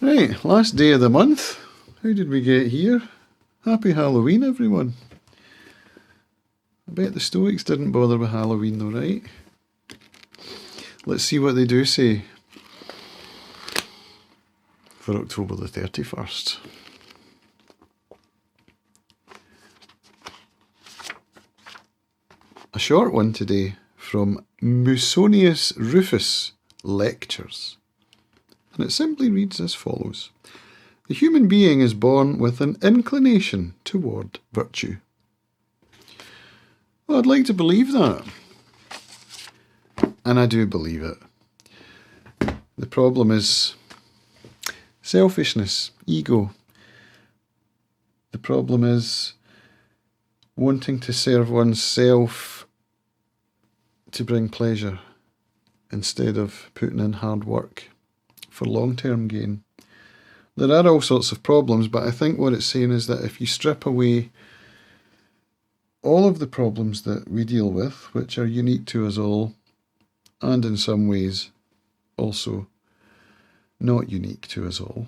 Right, last day of the month. How did we get here? Happy Halloween, everyone. I bet the Stoics didn't bother with Halloween though, right? Let's see what they do say for October the 31st. A short one today from Musonius Rufus Lectures. And it simply reads as follows. The human being is born with an inclination toward virtue. Well, I'd like to believe that. And I do believe it. The problem is selfishness, ego. The problem is wanting to serve oneself to bring pleasure instead of putting in hard work for long-term gain. There are all sorts of problems, but I think what it's saying is that if you strip away all of the problems that we deal with, which are unique to us all, and in some ways also not unique to us all,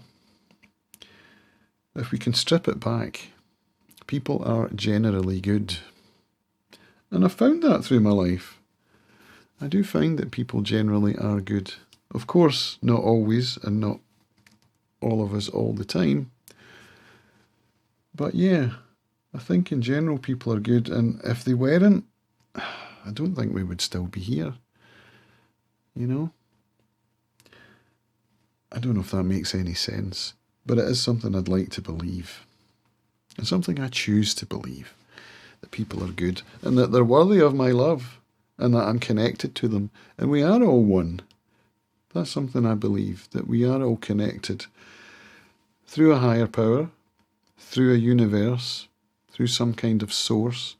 if we can strip it back, people are generally good. And I've found that through my life. I do find that people generally are good. Of course, not always, and not all of us all the time. But yeah, I think in general people are good, and if they weren't, I don't think we would still be here. You know? I don't know if that makes any sense, but it is something I'd like to believe. And something I choose to believe, that people are good, and that they're worthy of my love, and that I'm connected to them, and we are all one. That's something I believe, that we are all connected through a higher power, through a universe, through some kind of source.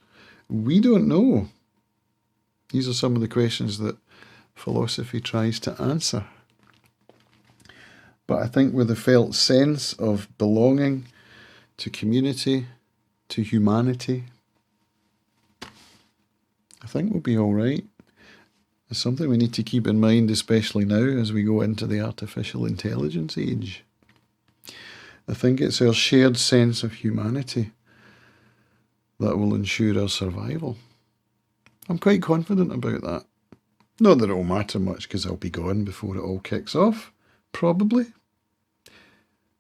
We don't know. These are some of the questions that philosophy tries to answer. But I think with a felt sense of belonging to community, to humanity, I think we'll be all right. It's something we need to keep in mind, especially now as we go into the artificial intelligence age. I think it's our shared sense of humanity that will ensure our survival. I'm quite confident about that. Not that it will matter much because I'll be gone before it all kicks off, probably.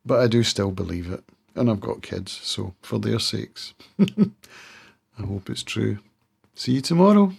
But I do still believe it. And I've got kids, so for their sakes, I hope it's true. See you tomorrow.